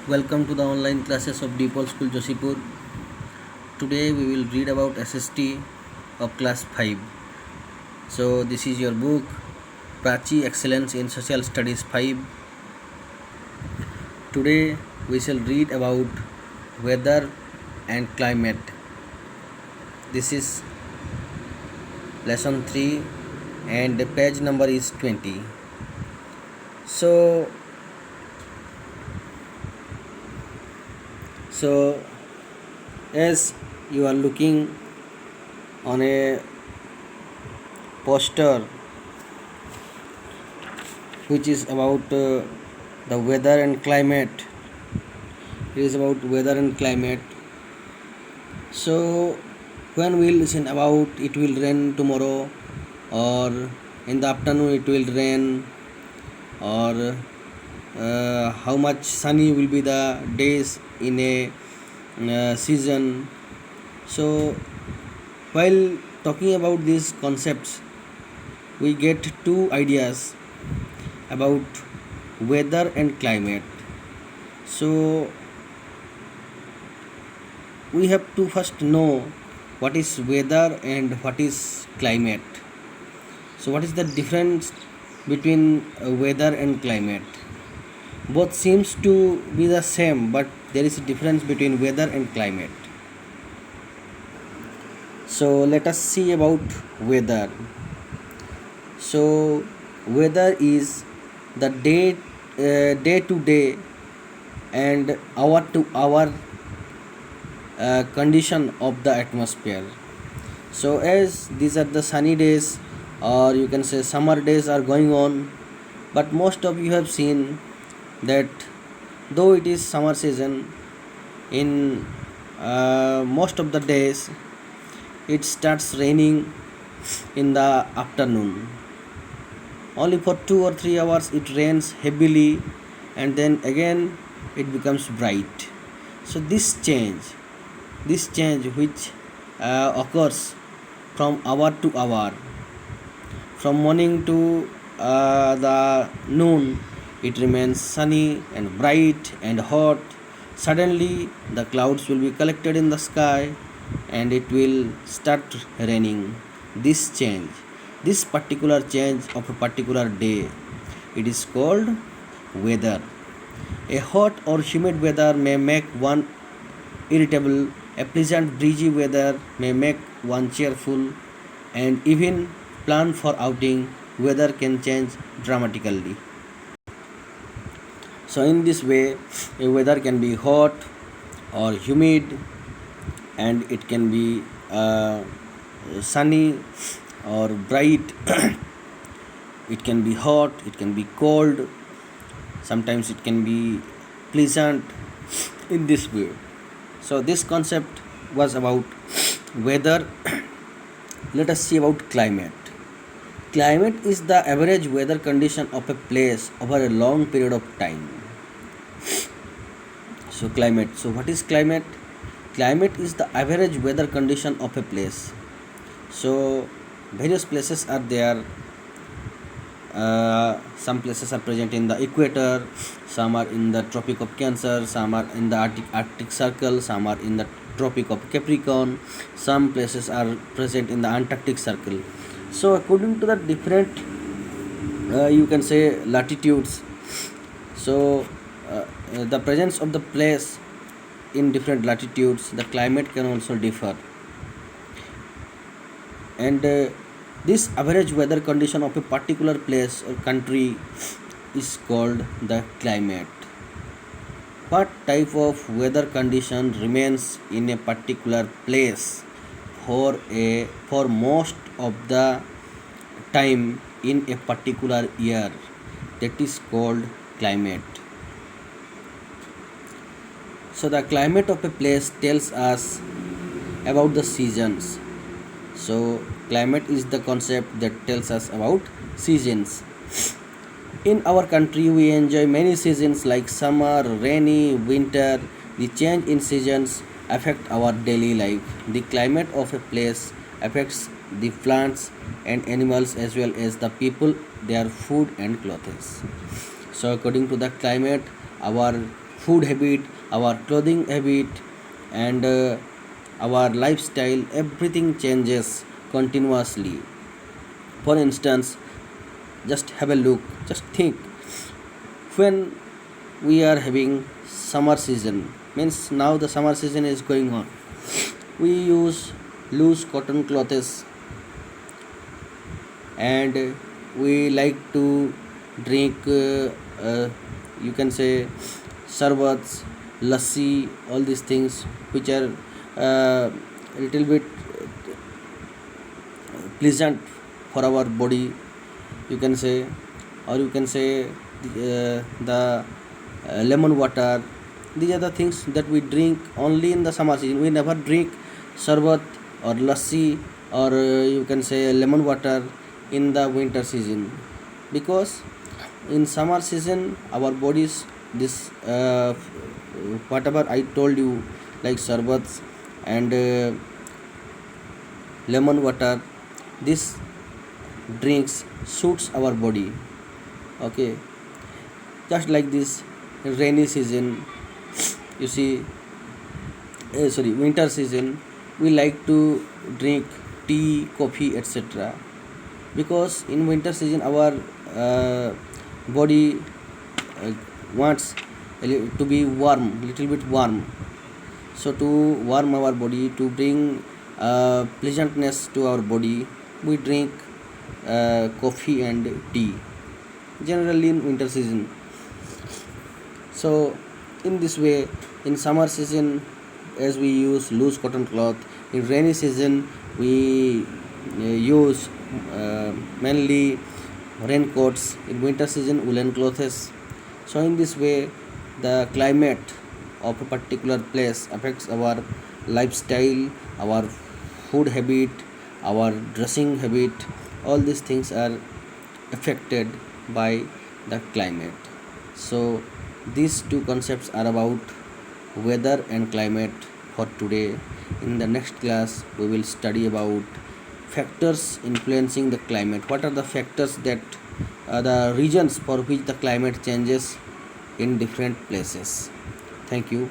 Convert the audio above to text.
Welcome to the online classes of Deepal School Josipur. Today we will read about SST of class 5. So this is your book Prachi Excellence in Social Studies 5. Today we shall read about weather and climate. This is lesson 3 and the page number is 20. So as you are looking on a poster which is about the weather and climate. It is about weather and climate. So when we listen about it will rain tomorrow, or in the afternoon it will rain, or how much sunny will be the days in a season. So while talking about these concepts, we get two ideas about weather and climate. So we have to first know what is weather and what is climate. So what is the difference between weather and climate? Both seems to be the same, but there is a difference between weather and climate. So let us see about weather. So weather is the day to day and hour to hour condition of the atmosphere. So as these are the sunny days, or you can say summer days are going on, but most of you have seen that though it is summer season, in most of the days it starts raining in the afternoon. Only for 2 or 3 hours it rains heavily, and then again it becomes bright. So this change which occurs from hour to hour, from morning to the noon, it remains sunny and bright and hot. Suddenly the clouds will be collected in the sky and it will start raining. This particular change of a particular day, it is called weather. A hot or humid weather may make one irritable. A pleasant breezy weather may make one cheerful, and even plan for outing, weather can change dramatically. So in this way, a weather can be hot or humid, and it can be sunny or bright. It can be hot, it can be cold, sometimes it can be pleasant, in this way. So this concept was about weather. Let us see about climate. Climate is the average weather condition of a place over a long period of time. So climate. So what is climate? Climate is the average weather condition of a place. So various places are there. Some places are present in the equator, some are in the Tropic of Cancer, some are in the Arctic Circle, some are in the Tropic of Capricorn, some places are present in the Antarctic Circle. So according to the different you can say latitudes, so the presence of the place in different latitudes, the climate can also differ. And this average weather condition of a particular place or country is called the climate. What type of weather condition remains in a particular place for most of the time in a particular year, that is called climate. So the climate of a place tells us about the seasons. So climate is the concept that tells us about seasons. In our country, we enjoy many seasons like summer, rainy, winter. The change in seasons affect our daily life. The climate of a place affects the plants and animals as well as the people, their food and clothes. So according to the climate, our food habit, our clothing habit, and our lifestyle, everything changes continuously. For instance, just have a look, just think, when we are having summer season, means now the summer season is going on, we use loose cotton clothes, and we like to drink you can say sarbats, lassi, all these things which are a little bit pleasant for our body, you can say. Or you can say the lemon water. These are the things that we drink only in the summer season. We never drink sarbat or lassi, or you can say lemon water in the winter season, because in summer season our bodies, this whatever I told you, like sarbats and lemon water, this drinks suits our body. Okay, just like this rainy season, you see, sorry, winter season, we like to drink tea, coffee, etc., because in winter season our uh, body uh, wants to be warm, little bit warm. So to warm our body, to bring pleasantness to our body, we drink coffee and tea, generally in winter season. So in this way, in summer season, as we use loose cotton cloth, in rainy season we use mainly raincoats, in winter season woolen clothes. So in this way, the climate of a particular place affects our lifestyle, our food habit, our dressing habit. All these things are affected by the climate. So these two concepts are about weather and climate for today. In the next class, we will study about factors influencing the climate. What are the factors that the regions for which the climate changes in different places? Thank you.